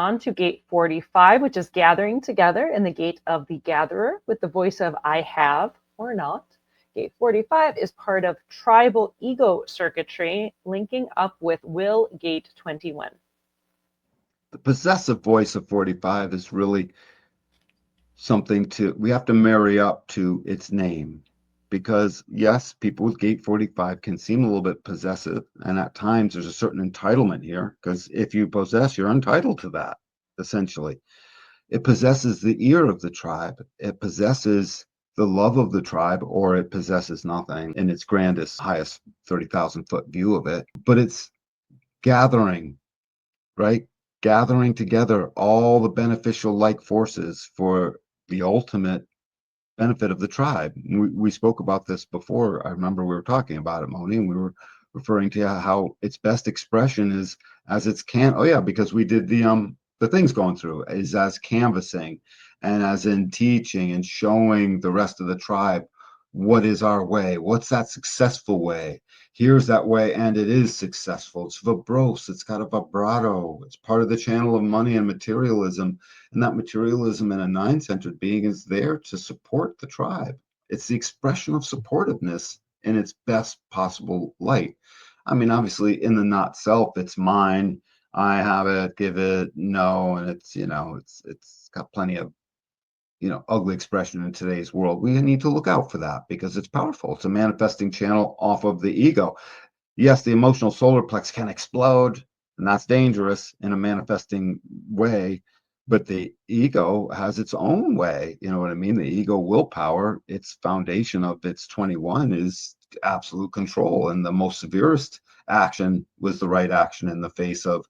on to gate 45, which is gathering together in the gate of the gatherer with the voice of I have or not. Gate 45 is part of tribal ego circuitry, linking up with will gate 21. The possessive voice of 45 is really something we have to marry up to its name. Because yes, people with gate 45 can seem a little bit possessive, and at times there's a certain entitlement here, because if you possess, you're entitled to that, essentially. It possesses the ear of the tribe. It possesses the love of the tribe, or it possesses nothing in its grandest, highest 30,000-foot view of it. But it's gathering, right? Gathering together all the beneficial like forces for the ultimate benefit of the tribe. We spoke about this before. I remember we were talking about it, Moni, and we were referring to how its best expression is as its because we did the things going through is as canvassing and as in teaching and showing the rest of the tribe what is our way, what's that successful way. Here's that way, and it is successful. It's verbose, it's got a vibrato, it's part of the channel of money and materialism. And that materialism in a nine-centered being is there to support the tribe. It's the expression of supportiveness in its best possible light. I mean, obviously, in the not self, it's mine. I have it, give it, no, and it's it's got plenty of ugly expression in today's world. We need to look out for that because it's powerful. It's a manifesting channel off of the ego. Yes, the emotional solar plex can explode, and that's dangerous in a manifesting way. But the ego has its own way. You know what I mean? The ego willpower, its foundation of its 21 is absolute control. And the most severest action was the right action in the face of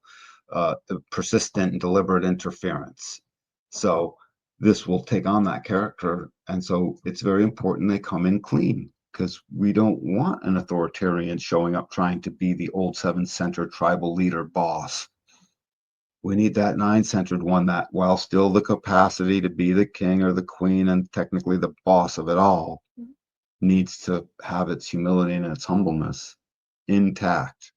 the persistent and deliberate interference. So this will take on that character. And so it's very important they come in clean, because we don't want an authoritarian showing up trying to be the old seven-centered tribal leader boss. We need that nine-centered one that, while still the capacity to be the king or the queen and technically the boss of it all, needs to have its humility and its humbleness intact.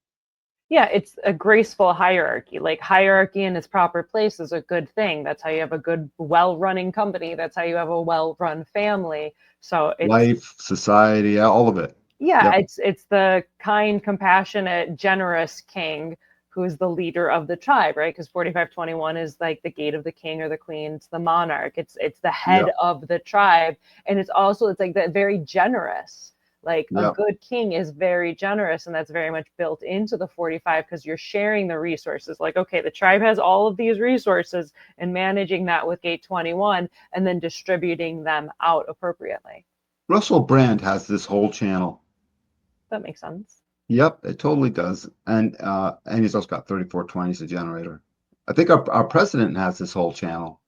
Yeah, it's a graceful hierarchy. Like hierarchy in its proper place is a good thing. That's how you have a good, well-running company. That's how you have a well-run family. So it's life, society, all of it. Yeah, yep. It's the kind, compassionate, generous king who's the leader of the tribe, right? Because 4521 is like the gate of the king or the queen. It's the monarch. It's the head of the tribe, and it's like that very generous. Like a good king is very generous, and that's very much built into the 45 because you're sharing the resources. Like, okay, the tribe has all of these resources and managing that with gate 21 and then distributing them out appropriately. Russell Brand has this whole channel. That makes sense. Yep, it totally does. And he's also got 3420 as a generator. I think our president has this whole channel.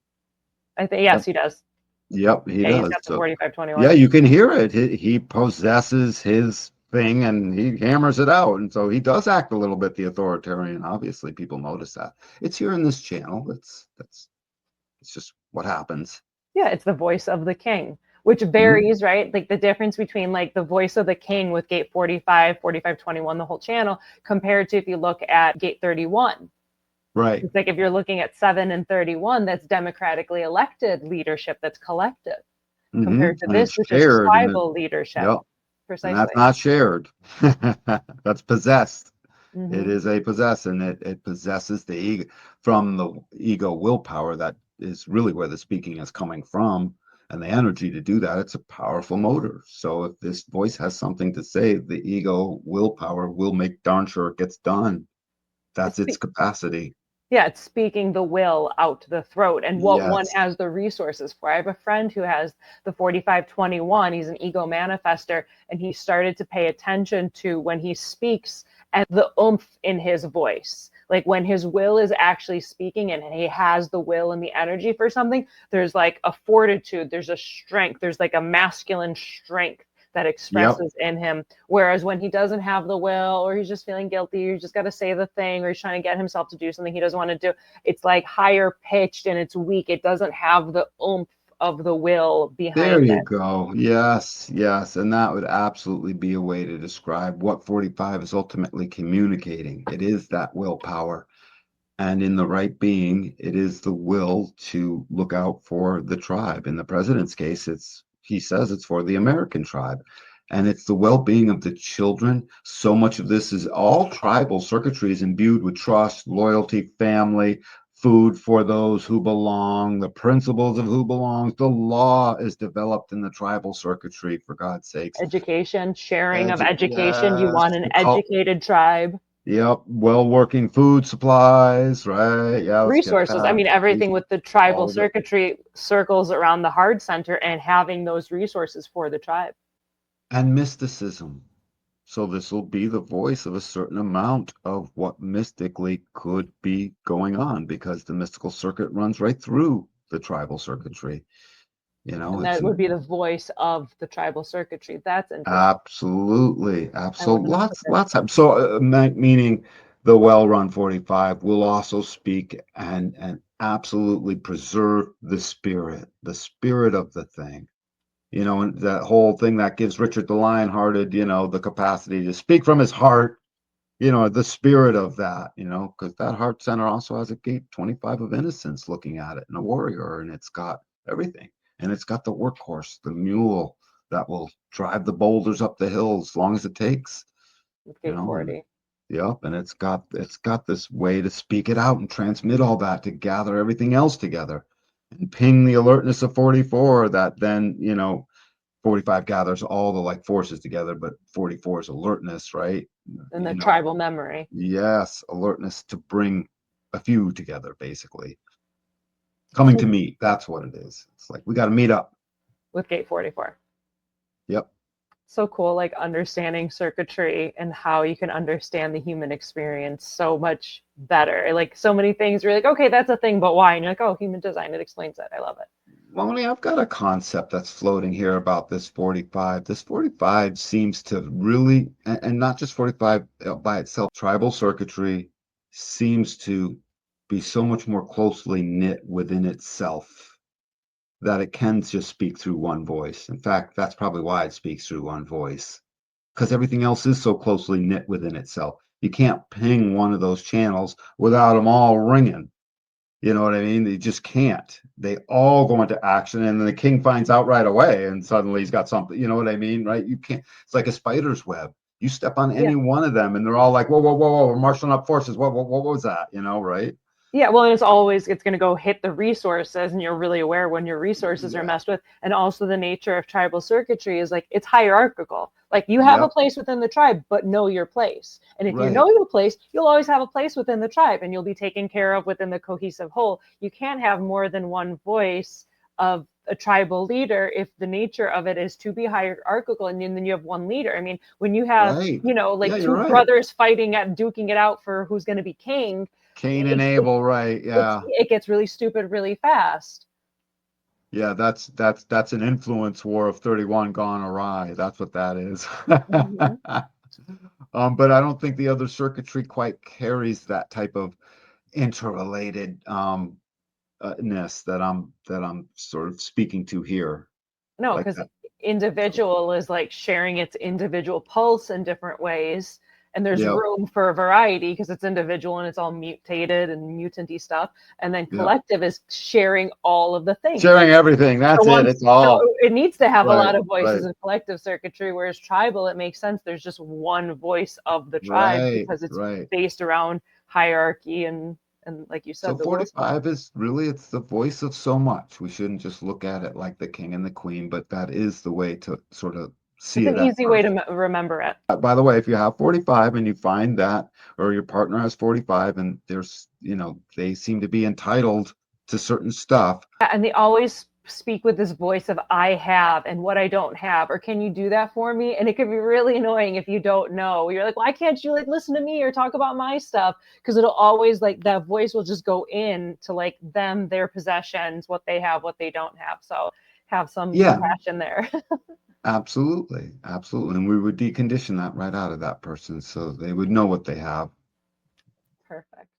I think, yes, he does. Yep, he does. He's got the 4521. Yeah, you can hear it. He possesses his thing and he hammers it out. And so he does act a little bit the authoritarian. Obviously, people notice that. It's here in this channel. It's just what happens. Yeah, it's the voice of the king, which varies, right? Like the difference between like the voice of the king with gate 45, 4521, the whole channel, compared to if you look at gate 31. Right. It's like if you're looking at 7 and 31, that's dememocratically elected leadership, that's collective, compared to this, which is tribal leadership. Yep. Precisely. And that's not shared. That's possessed. It is a possess, and it possesses the ego. From the ego willpower, that is really where the speaking is coming from, and the energy to do that. It's a powerful motor. So if this voice has something to say, the ego willpower will make darn sure it gets done. That's its capacity. Yeah, it's speaking the will out to the throat and what one has the resources for. I have a friend who has the 4521. He's an ego manifester, and he started to pay attention to when he speaks and the oomph in his voice. Like when his will is actually speaking and he has the will and the energy for something, there's like a fortitude, there's a strength, there's like a masculine strength that expresses in him. Whereas when he doesn't have the will, or he's just feeling guilty, or he's just got to say the thing, or he's trying to get himself to do something he doesn't want to do, it's like higher pitched and it's weak. It doesn't have the oomph of the will behind it. There you go. Yes. And that would absolutely be a way to describe what 45 is ultimately communicating. It is that willpower. And in the right being, it is the will to look out for the tribe. In the president's case, he says it's for the American tribe. And it's the well-being of the children. So much of this is all tribal circuitry is imbued with trust, loyalty, family, food for those who belong, the principles of who belongs. The law is developed in the tribal circuitry, for God's sakes. Education, sharing of education. You Yes, want an educated tribe. yep, well-working food supplies, right? Yeah, let's get Resources. I that. mean, everything with the tribal All of it. circuitry circles around the heart center and having those resources for the tribe. And mysticism. So this will be the voice of a certain amount of what mystically could be going on, because the mystical circuit runs right through the tribal circuitry. You know, And it's that would be the voice of the tribal circuitry. That's interesting. absolutely, I absolutely, wouldn't have put that. lots of, so meaning the well-run 45 will also speak and absolutely preserve the spirit of the thing. You know, and that whole thing that gives Richard the Lion-Hearted, you know, the capacity to speak from his heart, you know, the spirit of that, you know, because that heart center also has a gate 25 of innocence looking at it, and a warrior, and it's got everything. And it's got the workhorse, the mule that will drive the boulders up the hill as long as it takes, With you gate know, and 40. yep, and it's got this way to speak it out and transmit all that to gather everything else together and ping the alertness of 44 that then, you know, 45 gathers all the like forces together, but 44 is alertness, right? And the You know, tribal memory yes, alertness to bring a few together, basically. Coming to meet, that's what it is. It's like we got to meet up. with gate 44. Yep. So cool, like understanding circuitry and how you can understand the human experience so much better. Like so many things you're like, okay, that's a thing, but why? And you're like, oh, human design, it explains that. I love it. Moni, I've got a concept that's floating here about this 45. This 45 seems to really, and not just 45 by itself, tribal circuitry seems to be so much more closely knit within itself that it can just speak through one voice. In fact, that's probably why it speaks through one voice, because everything else is so closely knit within itself. You can't ping one of those channels without them all ringing. You know what I mean? They just can't. They all go into action, and then the king finds out right away, and suddenly he's got something. You know what I mean? Right? You can't. It's like a spider's web. You step on Yeah. any one of them, and they're all like, "Whoa, whoa, whoa, whoa! We're marshaling up forces. What was that?" You know, right? Yeah, well, and it's going to go hit the resources, and you're really aware when your resources are Yeah. messed with. And also, the nature of tribal circuitry is like it's hierarchical. Like you have a Yep. place within the tribe, but know your place. And if you Right. know your place, you'll always have a place within the tribe, and you'll be taken care of within the cohesive whole. You can't have more than one voice of a tribal leader if the nature of it is to be hierarchical, and then you have one leader. I mean, when you have Right. Yeah, like you're two right. brothers fighting at duking it out for who's going to be king, Cain and it, Abel. Right. Yeah. it gets really stupid really fast. Yeah. That's an influence war of 31 gone awry. That's what that is. Mm-hmm. But I don't think the other circuitry quite carries that type of interrelated ness that I'm sort of speaking to here, No, like because that. So individual is like sharing its individual pulse in different ways. And there's yeah, room for variety because it's individual and it's all mutated and mutanty stuff. And then yeah. collective is sharing all of the things. Like Sharing everything. so That's it. one, It's so all it needs to have a right, lot of voices right, in collective circuitry, whereas tribal, it makes sense. There's just one voice of the tribe right, because it's right. based around hierarchy and like you So said, the will. 45 is really it's the voice of so much. We shouldn't just look at it like the king and the queen, but that is the way to sort of It's see an it at easy way first. to remember it. By the way, if you have 45 and you find that, or your partner has 45 and there's, you know, they seem to be entitled to certain stuff. And they always speak with this voice of I have and what I don't have, or can you do that for me? And it can be really annoying if you don't know. You're like, why can't you like listen to me or talk about my stuff? Because it'll always like that voice will just go in to like them, their possessions, what they have, what they don't have. So have some Yeah, compassion there. absolutely. Absolutely. And we would decondition that right out of that person so they would know what they have. Perfect.